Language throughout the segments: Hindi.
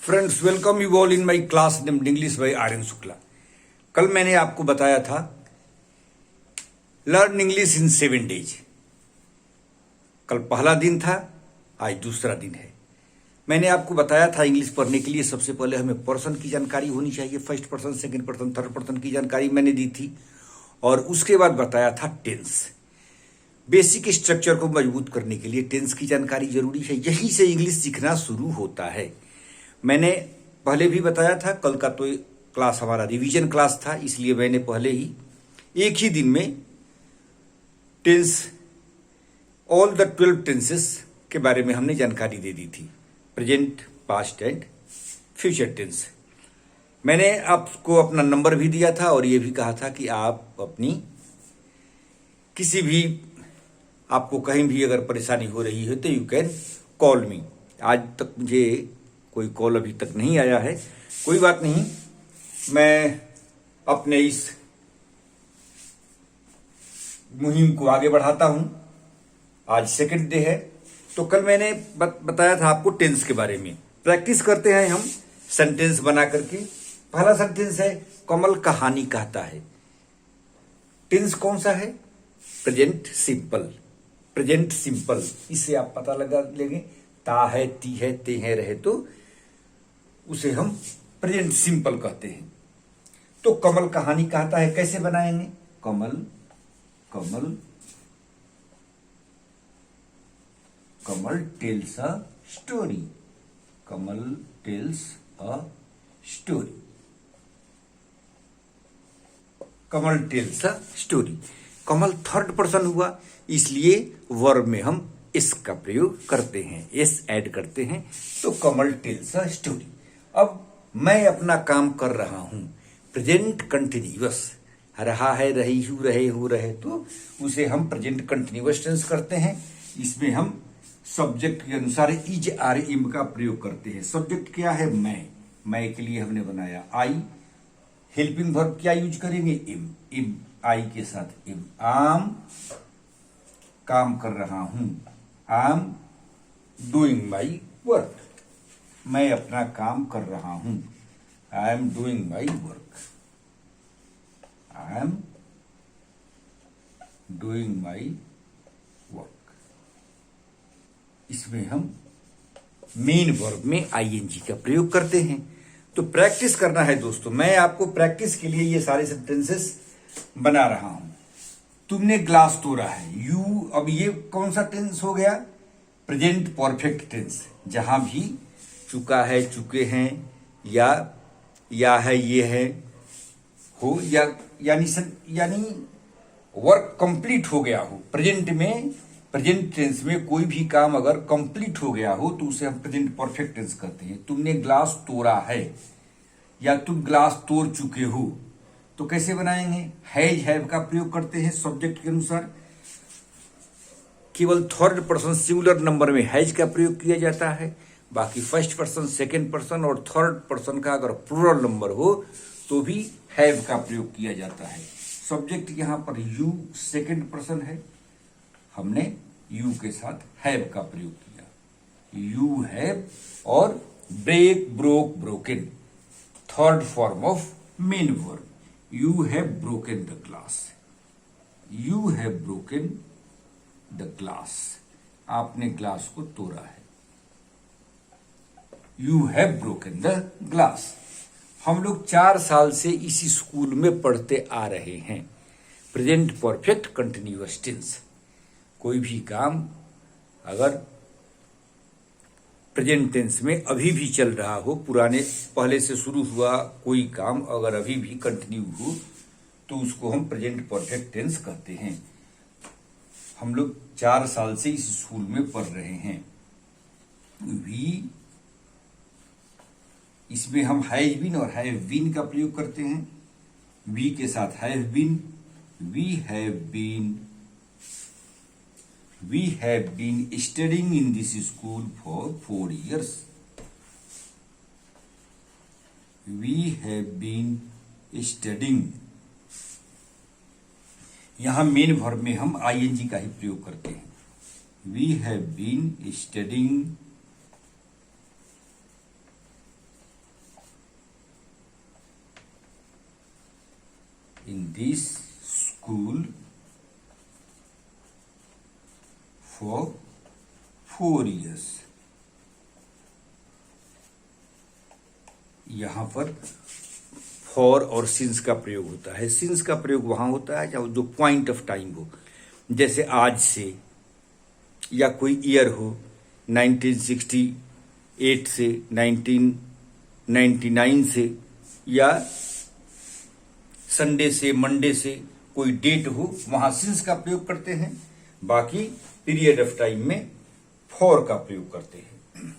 Friends, welcome you all in my class named English by Aryan Shukla. कल मैंने आपको बताया था लर्न इंग्लिश इन 7 डेज। कल पहला दिन था, आज दूसरा दिन है। मैंने आपको बताया था इंग्लिश पढ़ने के लिए सबसे पहले हमें पर्सन की जानकारी होनी चाहिए। First person, second person, third person की जानकारी मैंने दी थी और उसके बाद बताया था टेंस। बेसिक स्ट्रक्चर को मजबूत करने के लिए टेंस की जानकारी जरूरी है। यहीं से इंग्लिश सीखना शुरू होता है। मैंने पहले भी बताया था, कल का तो क्लास हमारा रिवीजन क्लास था, इसलिए मैंने पहले ही एक ही दिन में टेंस, ऑल द 12 टेंसेस के बारे में हमने जानकारी दे दी थी। Present, past and future tense. मैंने आपको अपना नंबर भी दिया था और ये भी कहा था कि आप अपनी किसी भी, आपको कहीं भी अगर परेशानी हो रही है तो यू कैन कॉल मी। आज तक मुझे कोई कॉल अभी तक नहीं आया है, कोई बात नहीं। मैं अपने इस मुहिम को आगे बढ़ाता हूं। आज सेकंड डे है, तो कल मैंने बताया था आपको टेंस के बारे में। प्रैक्टिस करते हैं हम सेंटेंस बना करके। पहला सेंटेंस है, कमल कहानी कहता है। टेंस कौन सा है? Present simple. प्रेजेंट सिंपल, इससे आप पता लगा लेंगे। ता है, ती है, ते है, रहे तो उसे हम प्रेजेंट सिंपल कहते हैं। तो कमल कहानी कहता है, कैसे बनाएंगे? Kamal Kamal Kamal tells a story. Kamal tells a story. Kamal tells a story. Kamal third person हुआ, इसलिए वर्ब में हम इस का प्रयोग करते हैं, एस ऐड करते हैं। तो कमल टेल्स अ स्टोरी। अब मैं अपना काम कर रहा हूं, प्रेजेंट कंटिन्यूअस। रहा है, रही हूं, रहे हो, रहे तो उसे हम प्रेजेंट कंटिन्यूअस टेंस करते हैं। इसमें हम सब्जेक्ट के अनुसार इज, आर, इम का प्रयोग करते हैं। सब्जेक्ट क्या है? मैं के लिए हमने बनाया आई। हेल्पिंग वर्ब क्या यूज करेंगे? इम आई के साथ इम। आम काम कर रहा हूं, आम डूइंग माई वर्क। मैं अपना काम कर रहा हूं, I am doing my work. I am doing my work. इसमें हम मेन वर्ब में आईएनजी का प्रयोग करते हैं। तो प्रैक्टिस करना है दोस्तों। मैं आपको प्रैक्टिस के लिए ये सारे सेंटेंसेस बना रहा हूं। तुमने ग्लास तोड़ा है, यू। अब ये कौन सा टेंस हो गया? Present perfect tense. जहां भी चुका है, चुके हैं, या है, ये है, हो, या यानी वर्क कंप्लीट हो गया हो। प्रेजेंट में, प्रेजेंट टेंस में कोई भी काम अगर कंप्लीट हो गया हो तो उसे हम प्रेजेंट परफेक्ट टेंस कहते हैं। तुमने ग्लास तोड़ा है या तुम ग्लास तोड़ चुके हो, तो कैसे बनाएंगे? हैव का प्रयोग करते हैं सब्जेक्ट के अनुसार। केवल थर्ड पर्सन सिंगुलर नंबर में हैज का प्रयोग किया जाता है। बाकी फर्स्ट पर्सन, सेकंड पर्सन और थर्ड पर्सन का अगर प्लूरल नंबर हो तो भी हैव का प्रयोग किया जाता है। सब्जेक्ट यहां पर यू सेकंड पर्सन है, हमने यू के साथ हैव का प्रयोग किया। You have. और break, broke, broken, third form of main verb. You have broken the glass. You have broken the glass. आपने ग्लास को तोड़ा है। You have broken the glass. हम लोग 4 साल से इसी स्कूल में पढ़ते आ रहे हैं। Present perfect continuous tense. कोई भी काम अगर प्रेजेंट टेंस में अभी भी चल रहा हो, पुराने पहले से शुरू हुआ कोई काम अगर अभी भी कंटिन्यू हो तो उसको हम प्रेजेंट परफेक्ट टेंस कहते हैं। हम लोग 4 साल से इस स्कूल में पढ़ रहे हैं। वी, इसमें हम हैज बीन और हैव बीन का प्रयोग करते हैं। वी के साथ have been. We have been studying in this school for 4 years। We have been studying. यहां मेन वर्ब में हम आईएनजी का ही प्रयोग करते हैं। We have been studying this school for 4 years। यहां पर फॉर और सिंस का प्रयोग होता है। सिंस का प्रयोग वहां होता है जब जो पॉइंट ऑफ टाइम हो, जैसे आज से, या कोई ईयर हो 1968 से, 1999 से, या संडे से, मंडे से, कोई डेट हो, वहां सिंस का प्रयोग करते हैं। बाकी पीरियड ऑफ टाइम में फॉर का प्रयोग करते हैं।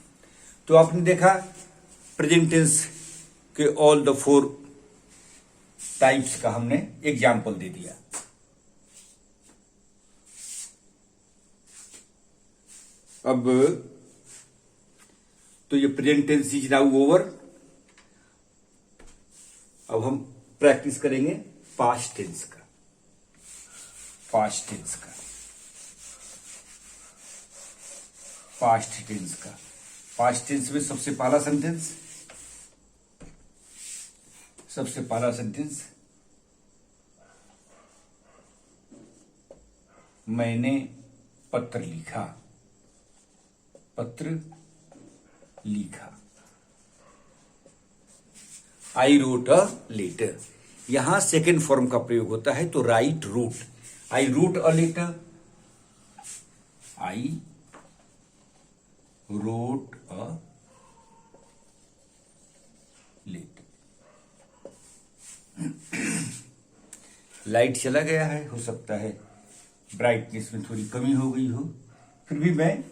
तो आपने देखा प्रेजेंट टेंस के ऑल द 4 टाइप्स का हमने एग्जाम्पल दे दिया। अब तो ये present tense is now over. अब हम प्रैक्टिस करेंगे पास्ट टेंस का। पास्ट टेंस का पास्ट टेंस का पास्ट टेंस में सबसे पहला सेंटेंस मैंने पत्र लिखा। I wrote a letter. यहां सेकेंड फॉर्म का प्रयोग होता है, तो right wrote. I wrote a letter, I wrote a letter. Light चला गया है, हो सकता है ब्राइटनेस में थोड़ी कमी हो गई हो, फिर भी मैं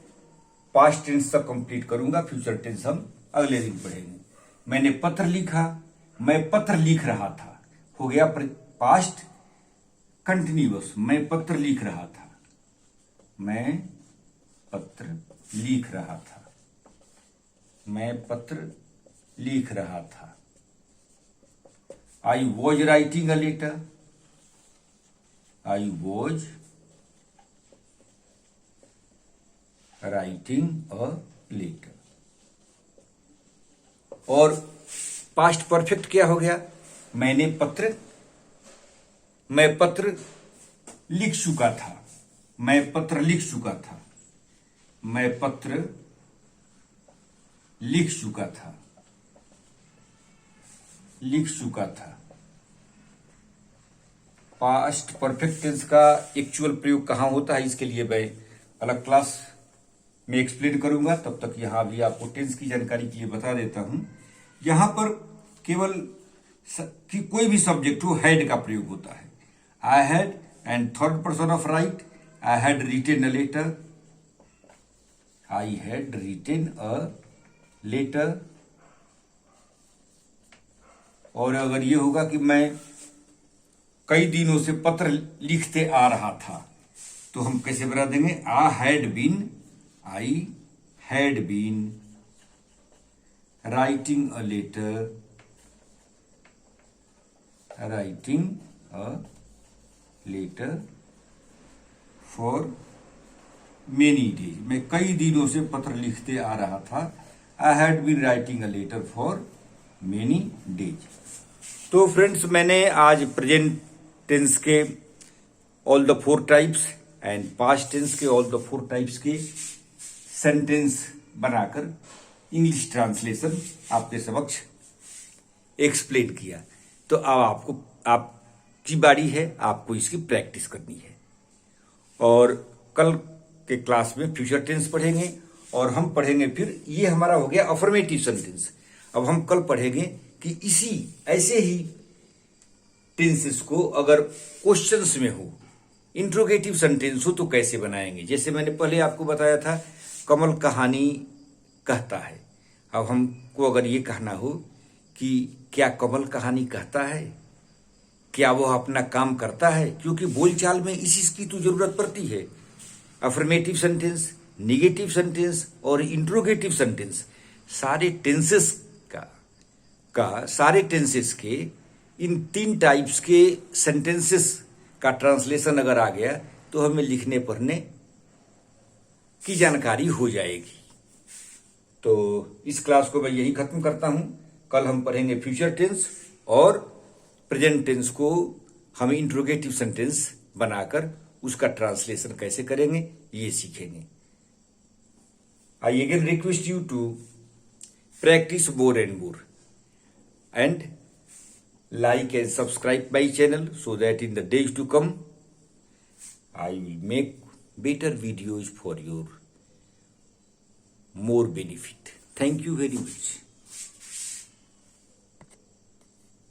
पास्ट टेंस तक कंप्लीट करूंगा। फ्यूचर टेंस हम अगले दिन पढ़ेंगे। मैंने पत्र लिखा, मैं पत्र लिख रहा था, हो गया पास्ट कंटिन्यूअस। मैं पत्र लिख रहा था, मैं पत्र लिख रहा था, मैं पत्र लिख रहा था। I was writing a letter, I was writing a letter. और पास्ट परफेक्ट क्या हो गया? मैं पत्र लिख चुका था, मैं पत्र लिख चुका था, मैं पत्र लिख चुका था, लिख चुका था। पास्ट परफेक्ट टेंस का एक्चुअल प्रयोग कहां होता है, इसके लिए मैं अलग क्लास में एक्सप्लेन करूंगा। तब तक यहां भी आपको टेंस की जानकारी के लिए बता देता हूं। यहां पर केवल कि कोई भी सब्जेक्ट हो, हैड का प्रयोग होता है। I had, and third person of write, I had written a letter, I had written a letter. और अगर ये होगा कि मैं कई दिनों से पत्र लिखते आ रहा था, तो हम कैसे बता देंगे? I had been writing a letter, for many days. मैं कई दिनों से पत्र लिखते आ रहा था। I had been writing a letter for many days. तो फ्रेंड्स, मैंने आज प्रेजेंट टेंस के all the 4 types and past tense के ऑल द 4 टाइप्स के सेंटेंस बनाकर इंग्लिश ट्रांसलेशन आपके समक्ष एक्सप्लेन किया। तो अब आपकी बारी है, आपको इसकी प्रैक्टिस करनी है। और कल के क्लास में फ्यूचर टेंस पढ़ेंगे, और हम पढ़ेंगे फिर, ये हमारा हो गया अफर्मेटिव सेंटेंस। अब हम कल पढ़ेंगे कि ऐसे ही टेंसेस को अगर क्वेश्चंस में हो, इंट्रोगेटिव सेंटेंस हो, तो कैसे बनाएंगे। जैसे मैंने पहले आपको बताया था, कमल कहानी कहता है। अब हमको अगर ये कहना हो कि क्या कमल कहानी कहता है, क्या वो अपना काम करता है, क्योंकि बोलचाल में इसकी तो जरूरत पड़ती है। अफर्मेटिव सेंटेंस, निगेटिव सेंटेंस और इंट्रोगेटिव सेंटेंस, सारे टेंसेस सारे टेंसेस के इन 3 टाइप्स के सेंटेंसेस का ट्रांसलेशन अगर आ गया, तो हमें लिखने पढ़ने की जानकारी हो जाएगी। तो इस क्लास को मैं यही खत्म करता हूं। कल हम पढ़ेंगे फ्यूचर टेंस और प्रेजेंट टेंस को हम इंट्रोगेटिव सेंटेंस बनाकर उसका ट्रांसलेशन कैसे करेंगे ये सीखेंगे। I again request you to practice more and more and like and subscribe my channel so that in the days to come I will make better videos for your more benefit. Thank you very much.